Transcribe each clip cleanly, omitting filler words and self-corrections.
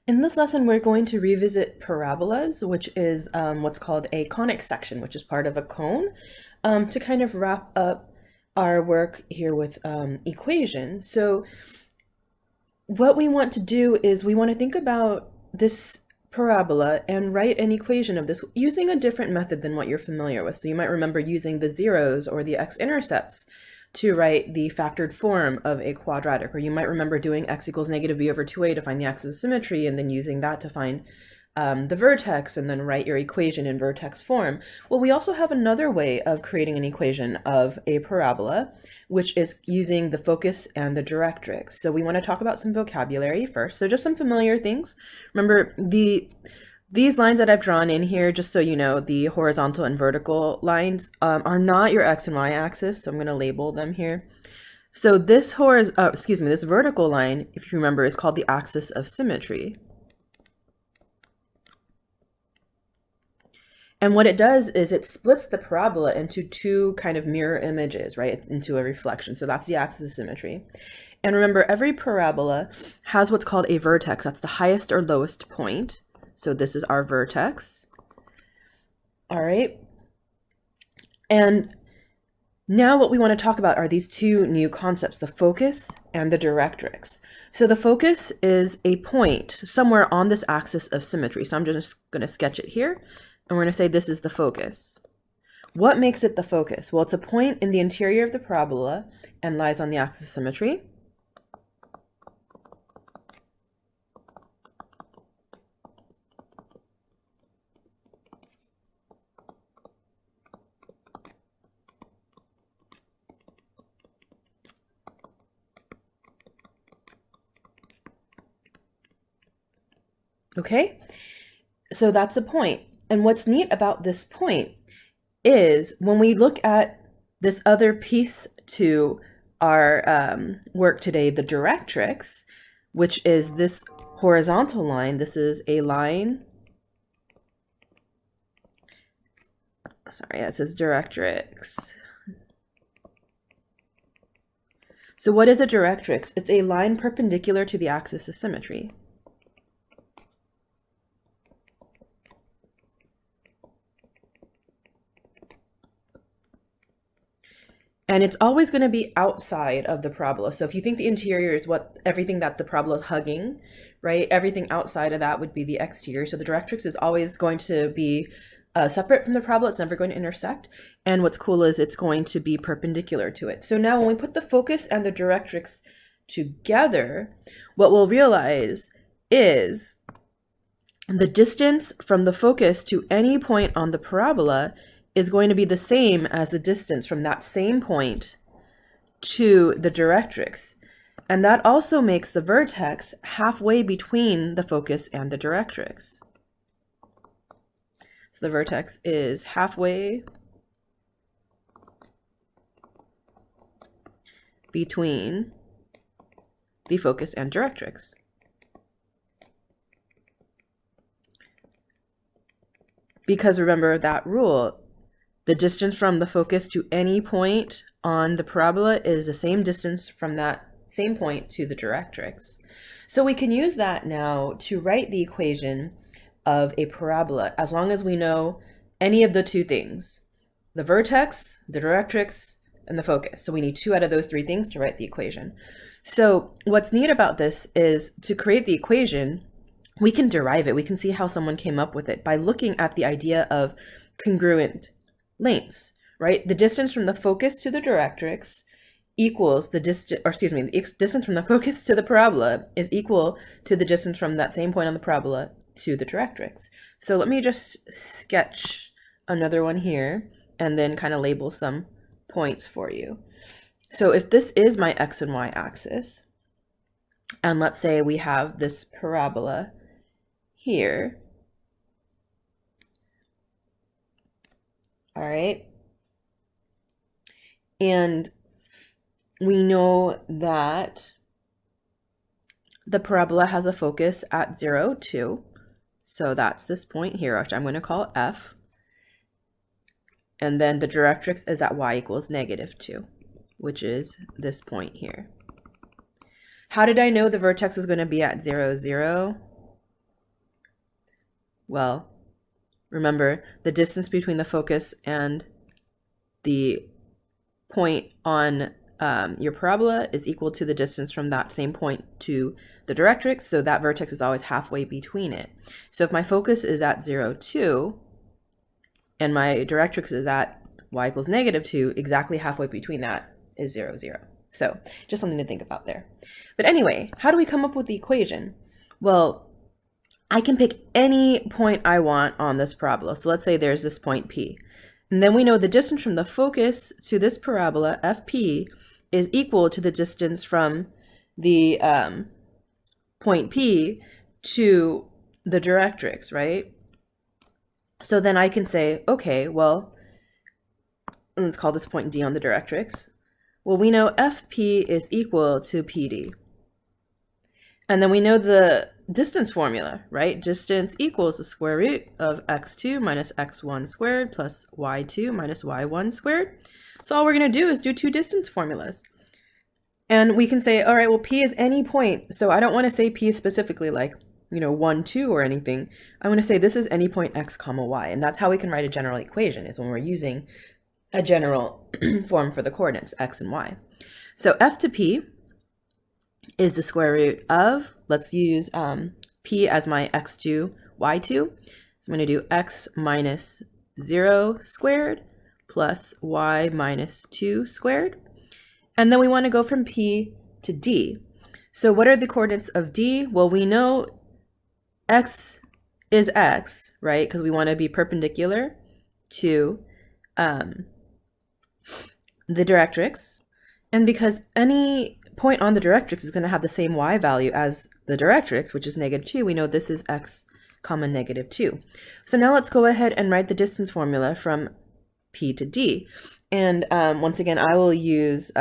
In this lesson, we're going to revisit parabolas, which is what's called a conic section, which is part of a cone, to kind of wrap up our work here with equations. So what we want to do is we want to think about this parabola and write an equation of this using a different method than what you're familiar with. So you might remember using the zeros or the x-intercepts to write the factored form of a quadratic, or you might remember doing x equals negative b over 2a to find the axis of symmetry, and then using that to find the vertex, and then write your equation in vertex form. Well, we also have another way of creating an equation of a parabola, which is using the focus and the directrix. So we want to talk about some vocabulary first. So just some familiar things. Remember, these lines that I've drawn in here, just so you know, the horizontal and vertical lines are not your x and y axis, so I'm going to label them here. So this this vertical line, if you remember, is called the axis of symmetry. And what it does is it splits the parabola into two kind of mirror images, right? It's into a reflection. So that's the axis of symmetry. And remember, every parabola has what's called a vertex. That's the highest or lowest point. So this is our vertex. All right. And now what we want to talk about are these two new concepts, the focus and the directrix. So the focus is a point somewhere on this axis of symmetry. So I'm just going to sketch it here. And we're going to say this is the focus. What makes it the focus? Well, it's a point in the interior of the parabola and lies on the axis of symmetry. Okay, so that's a point. And what's neat about this point is when we look at this other piece to our work today, the directrix, which is this horizontal line. This is a line. Sorry, it says directrix. So what is a directrix? It's a line perpendicular to the axis of symmetry. And it's always going to be outside of the parabola. So if you think the interior is everything that the parabola is hugging, right? Everything outside of that would be the exterior. So the directrix is always going to be separate from the parabola. It's never going to intersect. And what's cool is it's going to be perpendicular to it. So now when we put the focus and the directrix together, what we'll realize is the distance from the focus to any point on the parabola is going to be the same as the distance from that same point to the directrix. And that also makes the vertex halfway between the focus and the directrix. So the vertex is halfway between the focus and directrix. Because remember that rule, the distance from the focus to any point on the parabola is the same distance from that same point to the directrix. So we can use that now to write the equation of a parabola as long as we know any of the two things, the vertex, the directrix, and the focus. So we need two out of those three things to write the equation. So what's neat about this is to create the equation, we can derive it. We can see how someone came up with it by looking at the idea of congruent lengths, right? The distance from the focus to the directrix equals the distance, the distance from the focus to the parabola is equal to the distance from that same point on the parabola to the directrix. So let me just sketch another one here and then kind of label some points for you. So if this is my x and y axis, and let's say we have this parabola here, all right, and we know that the parabola has a focus at 0, 2. So that's this point here, which I'm going to call F. And then the directrix is at y equals -2, which is this point here. How did I know the vertex was going to be at 0, 0? Well, remember, the distance between the focus and the point on your parabola is equal to the distance from that same point to the directrix, so that vertex is always halfway between it. So if my focus is at 0, 2, and my directrix is at y equals -2, exactly halfway between that is 0, 0. So just something to think about there. But anyway, how do we come up with the equation? Well, I can pick any point I want on this parabola. So let's say there's this point P. And then we know the distance from the focus to this parabola, FP, is equal to the distance from the point P to the directrix, right? So then I can say, okay, well, let's call this point D on the directrix. Well, we know FP is equal to PD. And then we know the distance formula, right? Distance equals the square root of x2 minus x1 squared plus y2 minus y1 squared. So all we're going to do is do two distance formulas. And we can say, all right, well, P is any point. So I don't want to say P specifically like, 1, 2 or anything. I want to say this is any point x comma y. And that's how we can write a general equation, is when we're using a general form for the coordinates, x and y. So F to P is the square root of, let's use P as my x2, y2. So I'm going to do x minus 0 squared plus y minus 2 squared. And then we want to go from P to D. So what are the coordinates of D? Well, we know x is x, right? Because we want to be perpendicular to the directrix. And because any point on the directrix is going to have the same y value as the directrix, which is -2, we know this is x comma -2. So now let's go ahead and write the distance formula from P to D. And once again, I will use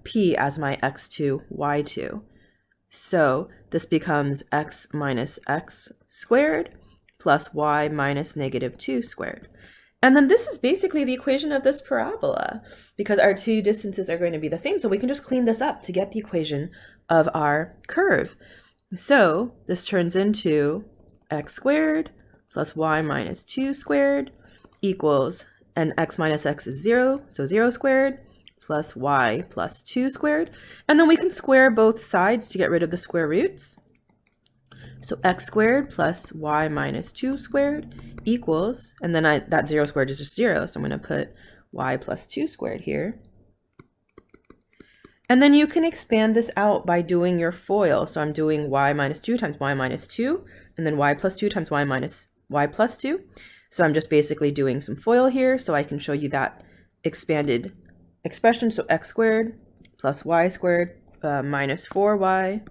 P as my x2, y2. So this becomes x minus x squared plus y minus -2 squared. And then this is basically the equation of this parabola, because our two distances are going to be the same. So we can just clean this up to get the equation of our curve. So this turns into x squared plus y minus 2 squared equals, and x minus x is 0, so 0 squared plus y plus 2 squared. And then we can square both sides to get rid of the square roots. So x squared plus y minus 2 squared equals, and then that 0 squared is just 0, so I'm going to put y plus 2 squared here. And then you can expand this out by doing your FOIL. So I'm doing y minus 2 times y minus 2, and then y plus 2 times y minus y plus 2. So I'm just basically doing some FOIL here, so I can show you that expanded expression. So x squared plus y squared minus 4y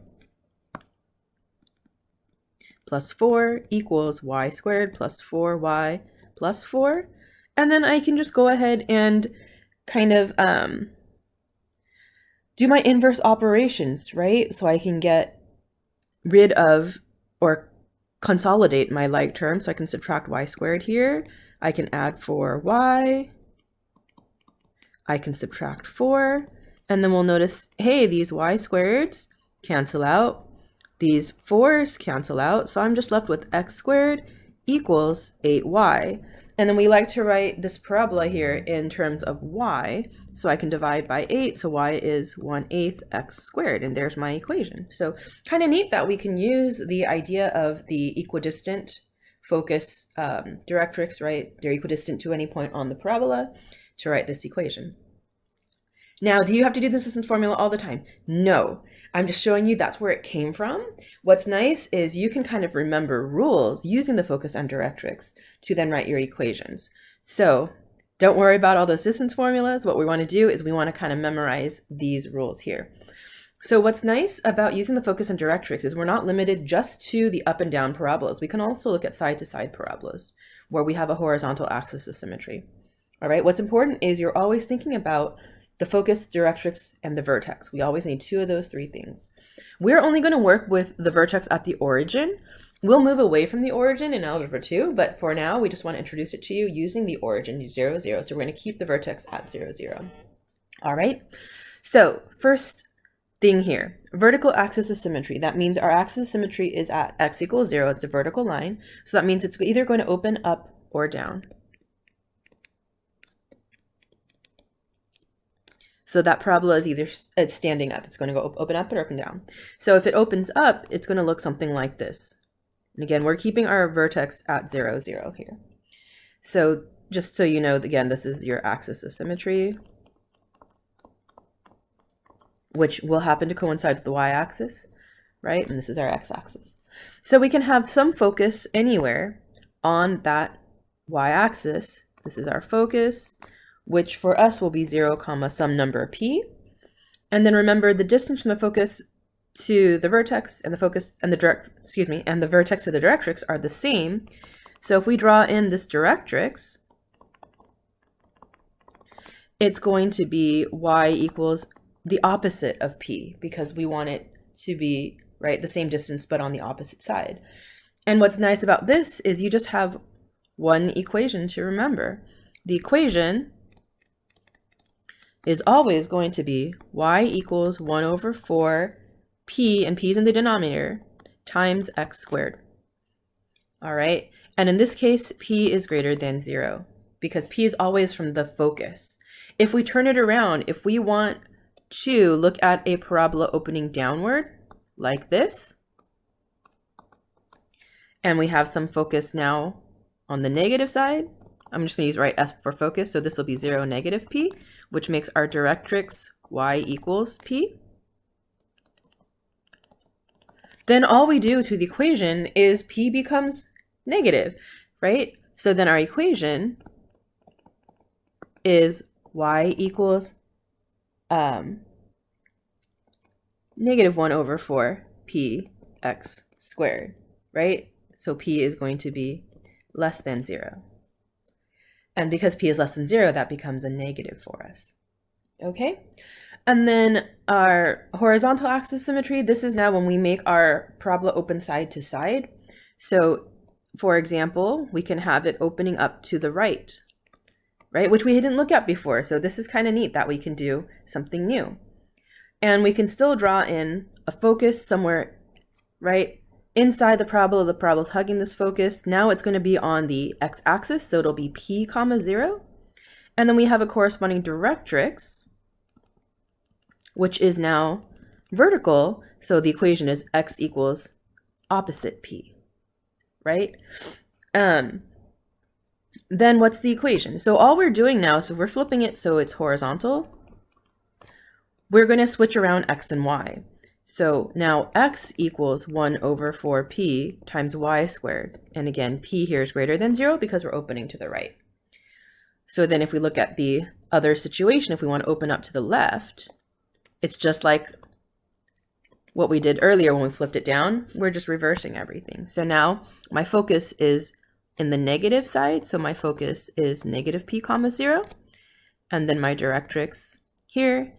plus 4 equals y squared plus 4y plus 4. And then I can just go ahead and kind of do my inverse operations, right? So I can get rid of or consolidate my like term. So I can subtract y squared here. I can add 4y. I can subtract 4. And then we'll notice, hey, these y squareds cancel out. These 4's cancel out, so I'm just left with x squared equals 8y. And then we like to write this parabola here in terms of y, so I can divide by 8, so y is 1/8 x squared, and there's my equation. So kind of neat that we can use the idea of the equidistant focus directrix, right? They're equidistant to any point on the parabola to write this equation. Now, do you have to do this distance formula all the time? No, I'm just showing you that's where it came from. What's nice is you can kind of remember rules using the focus and directrix to then write your equations. So don't worry about all those distance formulas. What we want to do is we want to kind of memorize these rules here. So what's nice about using the focus and directrix is we're not limited just to the up and down parabolas. We can also look at side-to-side parabolas where we have a horizontal axis of symmetry. All right, what's important is you're always thinking about the focus, directrix, and the vertex. We always need two of those three things. We're only going to work with the vertex at the origin. We'll move away from the origin in Algebra 2, but for now, we just want to introduce it to you using the origin, 0, 0. So we're going to keep the vertex at 0, 0. All right. So first thing here. Vertical axis of symmetry. That means our axis of symmetry is at x equals 0. It's a vertical line. So that means it's either going to open up or down. So that parabola is either it's standing up. It's going to go open up or open down. So if it opens up, it's going to look something like this. And again, we're keeping our vertex at 0, 0 here. So just so you know, again, this is your axis of symmetry, which will happen to coincide with the y-axis, right? And this is our x-axis. So we can have some focus anywhere on that y-axis. This is our focus, which for us will be 0, some number p. And then remember, the distance from the focus to the vertex and the focus and the and the vertex to the directrix are the same. So if we draw in this directrix, it's going to be y equals the opposite of p, because we want it to be, right, the same distance but on the opposite side. And what's nice about this is you just have one equation to remember. The equation is always going to be y equals 1 over 4 p, and p is in the denominator, times x squared. All right, and in this case, p is greater than 0, because p is always from the focus. If we turn it around, if we want to look at a parabola opening downward, like this, and we have some focus now on the negative side, I'm just going to use right s for focus, so this will be 0, negative p, which makes our directrix y equals p. Then all we do to the equation is p becomes negative, right? So then our equation is y equals negative 1 over 4 p x squared, right? So p is going to be less than 0. And because p is less than 0, that becomes a negative for us. Okay? And then our horizontal axis symmetry, this is now when we make our parabola open side to side. So, for example, we can have it opening up to the right, which we didn't look at before. So this is kind of neat that we can do something new. And we can still draw in a focus somewhere, right, inside the parabola. The parabola's hugging this focus. Now it's going to be on the x-axis, so it'll be p, 0. And then we have a corresponding directrix, which is now vertical. So the equation is x equals opposite p, right? Then what's the equation? So all we're doing now, so we're flipping it so it's horizontal. We're going to switch around x and y. So now x equals 1 over 4p times y squared. And again, p here is greater than 0 because we're opening to the right. So then if we look at the other situation, if we want to open up to the left, it's just like what we did earlier when we flipped it down. We're just reversing everything. So now my focus is in the negative side. So my focus is negative p, 0. And then my directrix here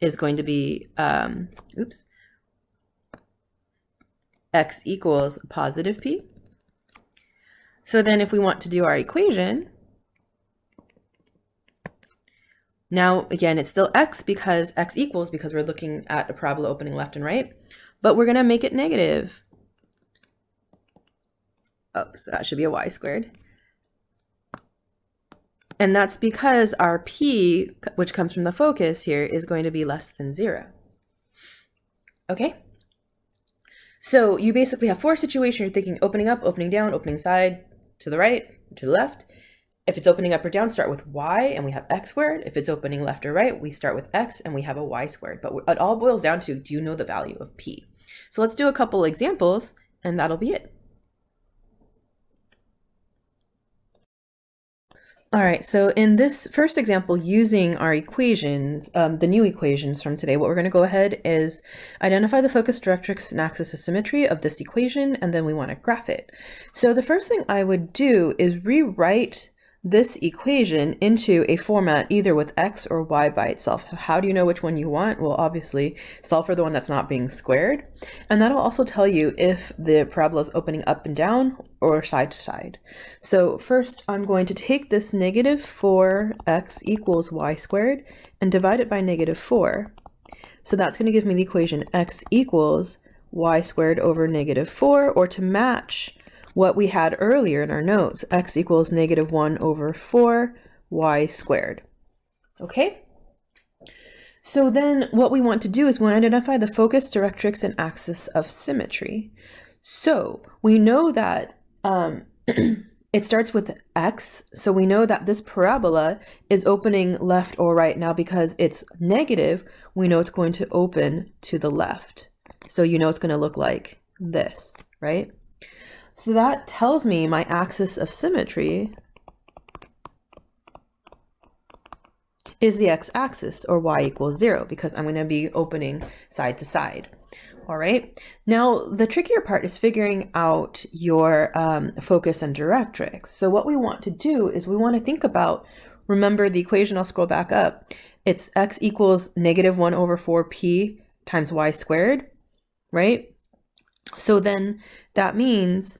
is going to be, x equals positive p. So then if we want to do our equation, now again, it's still x because x equals, because we're looking at a parabola opening left and right, but we're going to make it negative. Oh, so that should be a y squared. And that's because our p, which comes from the focus here, is going to be less than 0. Okay? So you basically have 4 situations. You're thinking opening up, opening down, opening side, to the right, to the left. If it's opening up or down, start with y, and we have x squared. If it's opening left or right, we start with x, and we have a y squared. But it all boils down to, do you know the value of p? So let's do a couple examples, and that'll be it. All right, so in this first example, using our equations, the new equations from today, what we're going to go ahead is identify the focus, directrix, and axis of symmetry of this equation, and then we want to graph it. So the first thing I would do is rewrite this equation into a format either with x or y by itself. How do you know which one you want? Well, obviously solve for the one that's not being squared, and that'll also tell you if the parabola is opening up and down or side to side. So first I'm going to take this negative 4x equals y squared and divide it by negative 4. So that's going to give me the equation x equals y squared over negative 4, or to match what we had earlier in our notes, x equals negative 1 over 4 y squared. Okay? So then what we want to do is we want to identify the focus, directrix, and axis of symmetry. So we know that it starts with x, so we know that this parabola is opening left or right. Now because it's negative, we know it's going to open to the left. So you know it's going to look like this, right? So that tells me my axis of symmetry is the x-axis, or y equals 0, because I'm going to be opening side to side. All right. Now, the trickier part is figuring out your focus and directrix. So what we want to do is we want to think about, remember the equation, I'll scroll back up. It's x equals negative 1 over 4p times y squared, right? So then that means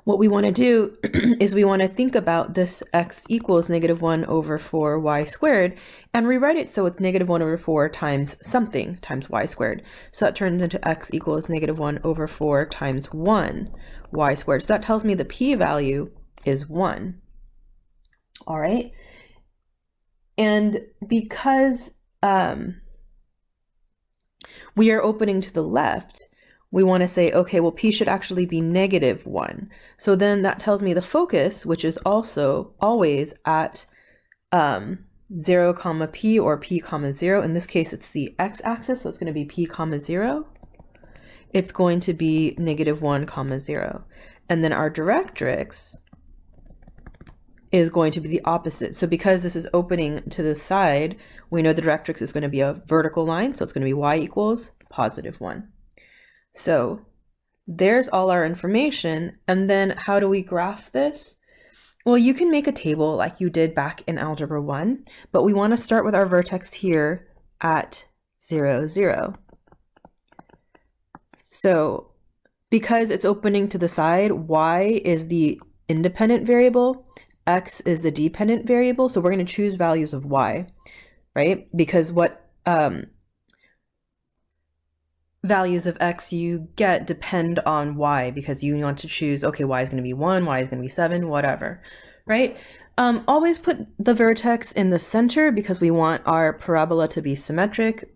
what we want to do is we want to think about this x equals negative 1 over 4 y squared and rewrite it so it's negative 1 over 4 times something times y squared. So that turns into x equals negative 1 over 4 times 1 y squared. So that tells me the p-value is 1. All right. And because we are opening to the left, we want to say, okay, well, p should actually be negative 1. So then that tells me the focus, which is also always at 0 comma p, or p comma 0. In this case, it's the x-axis, so it's going to be p comma 0. It's going to be negative 1 comma 0. And then our directrix is going to be the opposite. So because this is opening to the side, we know the directrix is going to be a vertical line, so it's going to be y equals positive 1. So there's all our information. And then how do we graph this? Well, you can make a table like you did back in Algebra 1, but we want to start with our vertex here at 0, 0. So because it's opening to the side, y is the independent variable, x is the dependent variable. So we're going to choose values of y, right? Because what values of x you get depend on y, because you want to choose, okay, y is going to be 1, y is going to be 7, whatever, right? Always put the vertex in the center because we want our parabola to be symmetric.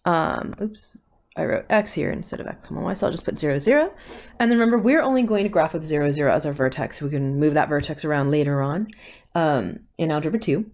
Oops, I wrote x here instead of x comma y, so I'll just put 0, 0. And then remember, we're only going to graph with 0, 0 as our vertex. We can move that vertex around later on in Algebra 2.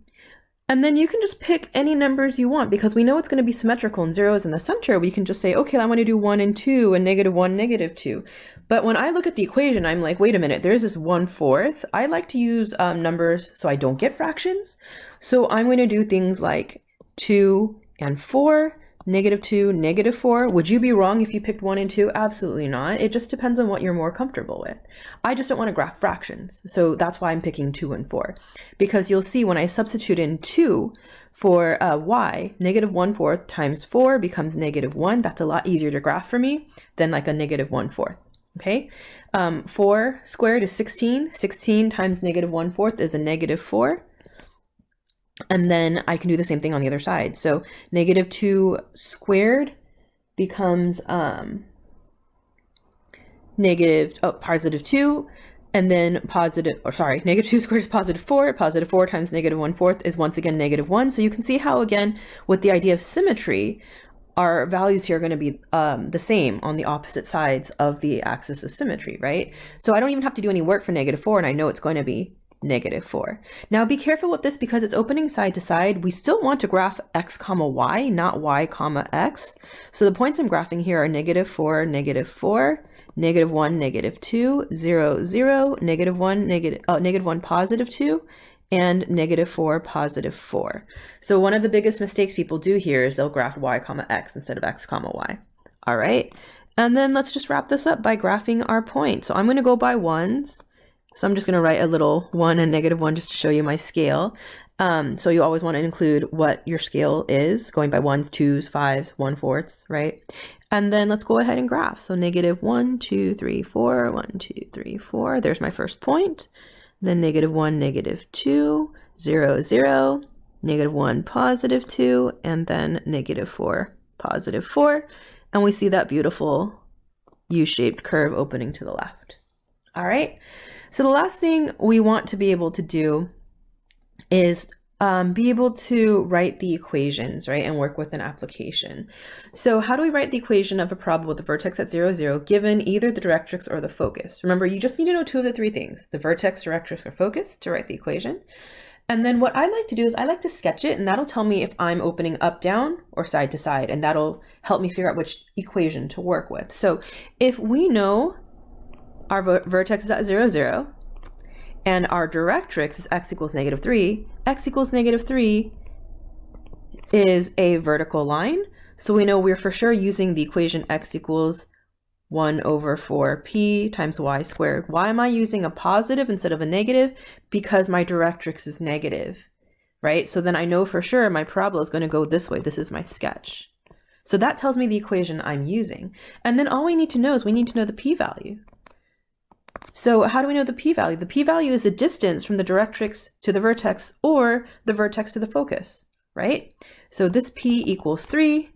And then you can just pick any numbers you want because we know it's going to be symmetrical and 0 is in the center. We can just say, okay, I want to do 1 and 2 and negative 1, negative 2. But when I look at the equation, I'm like, wait a minute, there's this 1/4. I like to use numbers so I don't get fractions. So I'm going to do things like 2 and 4, negative 2, negative 4. Would you be wrong if you picked 1 and 2? Absolutely not. It just depends on what you're more comfortable with. I just don't want to graph fractions. So that's why I'm picking 2 and 4. Because you'll see when I substitute in 2 for y, negative 1/4 times 4 becomes negative 1. That's a lot easier to graph for me than like a negative 1/4. Okay. 4 squared is 16. 16 times negative 1/4 is a negative 4. And then I can do the same thing on the other side. So negative 2 squared becomes positive 2, and then negative 2 squared is positive 4. Positive 4 times negative 1/4 is once again negative 1. So you can see how, again, with the idea of symmetry, our values here are going to be the same on the opposite sides of the axis of symmetry, right? So I don't even have to do any work for negative 4, and I know it's going to be negative 4. Now be careful with this because it's opening side to side. We still want to graph x comma y, not y comma x. So the points I'm graphing here are negative 4, negative 4, negative 1, negative 2, 0, 0, negative 1, negative 1, positive 2, and negative 4, positive 4. So one of the biggest mistakes people do here is they'll graph y comma x instead of x comma y. All right. And then let's just wrap this up by graphing our points. So I'm going to go by ones. So I'm just going to write a little 1 and negative 1 just to show you my scale. So you always want to include what your scale is, going by 1s, 2s, 5s, 1/4, right? And then let's go ahead and graph. So negative 1, 2, 3, 4, 1, 2, 3, 4. There's my first point. then -1, -2, 0, 0, -1, +2, and then -4, +4. And we see that beautiful U-shaped curve opening to the left. All right, so the last thing we want to be able to do is be able to write the equations, right, and work with an application. So how do we write the equation of a parabola with a vertex at 0, 0, given either the directrix or the focus? Remember, you just need to know two of the three things, the vertex, directrix, or focus, to write the equation. And then what I like to do is I like to sketch it, and that'll tell me if I'm opening up, down, or side to side, and that'll help me figure out which equation to work with. So if we know our vertex is at 0, 0, and our directrix is x equals -3, x equals -3 is a vertical line. So we know we're for sure using the equation x equals 1/4p times y squared. Why am I using a positive instead of a negative? Because my directrix is negative, right? So then I know for sure my parabola is going to go this way. This is my sketch. So that tells me the equation I'm using. And then all we need to know is we need to know the p-value. So how do we know the p-value? The p-value is the distance from the directrix to the vertex or the vertex to the focus, right? So this p equals 3,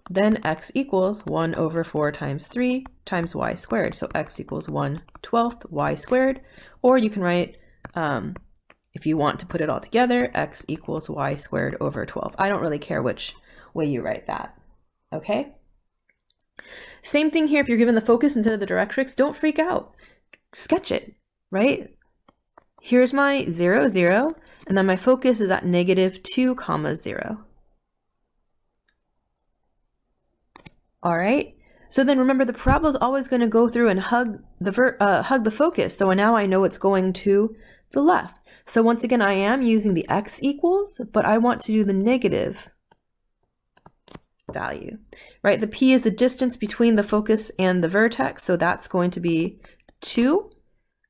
then x equals 1/4 times 3 times y squared. So x equals 1/12 y squared, or you can write, if you want to put it all together, x equals y squared over 12. I don't really care which way you write that, okay? Same thing here, if you're given the focus instead of the directrix, don't freak out. Sketch it, right? Here's my 0, 0, and then my focus is at -2, 0. All right, so then remember the parabola is always going to go through and hug the focus. So now I know it's going to the left. So once again, I am using the x equals, but I want to do the negative value, right? The p is the distance between the focus and the vertex, so that's going to be 2.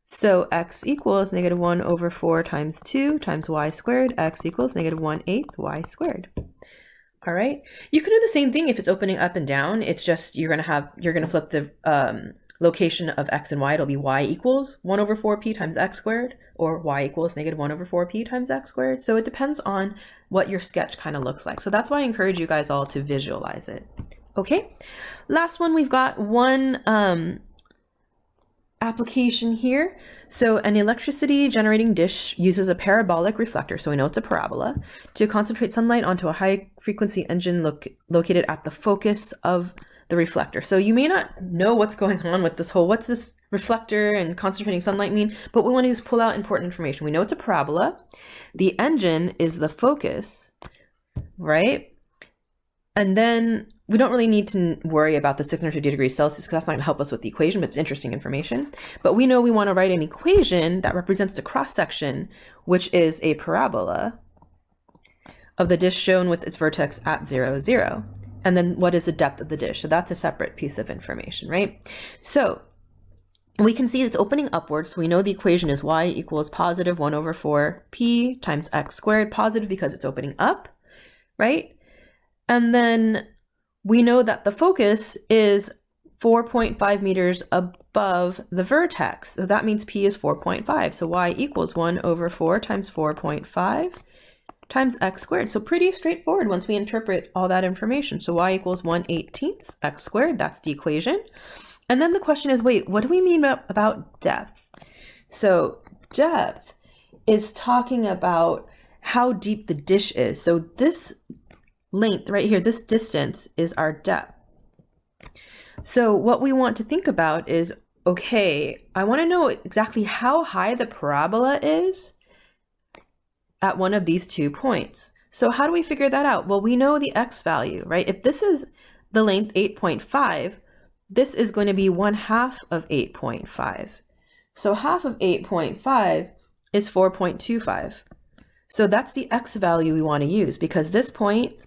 So x equals -1/4 times 2 times y squared. X equals -1/8 y squared. All right. You can do the same thing if it's opening up and down. It's just you're gonna flip the location of x and y. It'll be y equals 1/4p times x squared, or y equals -1/4p times x squared. So it depends on what your sketch kind of looks like. So that's why I encourage you guys all to visualize it. Okay. Last one, we've got one application here. So an electricity generating dish uses a parabolic reflector, so we know it's a parabola, to concentrate sunlight onto a high frequency engine located at the focus of the reflector. So you may not know what's going on with this whole, what's this reflector and concentrating sunlight mean, but we want to just pull out important information. We know it's a parabola. The engine is the focus, right? And then we don't really need to worry about the 650 degrees Celsius because that's not going to help us with the equation, but it's interesting information. But we know we want to write an equation that represents the cross-section, which is a parabola of the dish shown with its vertex at 0, 0. And then what is the depth of the dish? So that's a separate piece of information, right? So we can see it's opening upwards. So we know the equation is y equals positive 1/4p times x squared, positive because it's opening up, right? And then we know that the focus is 4.5 meters above the vertex. So that means p is 4.5. So y equals 1/4 times 4.5 times x squared. So pretty straightforward once we interpret all that information. So y equals 1/18 x squared. That's the equation. And then the question is, wait, what do we mean about depth? So depth is talking about how deep the dish is. So this length right here, this distance is our depth. So what we want to think about is, okay, I want to know exactly how high the parabola is at one of these 2 points. So how do we figure that out? Well, we know the x value, right? If this is the length 8.5, this is going to be 1/2 of 8.5. So half of 8.5 is 4.25. So that's the x value we want to use because this point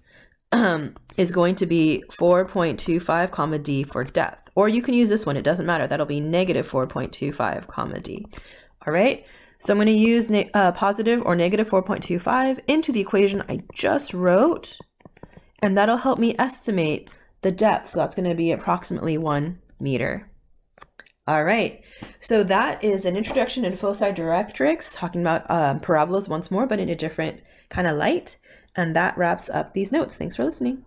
is going to be 4.25 comma d for depth. Or you can use this one, it doesn't matter. That'll be -4.25 comma d. All right, so I'm going to use positive or -4.25 into the equation I just wrote, and that'll help me estimate the depth. So that's going to be approximately 1 meter. All right. So that is an introduction into Foci Directrix, talking about parabolas once more, but in a different kind of light. And that wraps up these notes. Thanks for listening.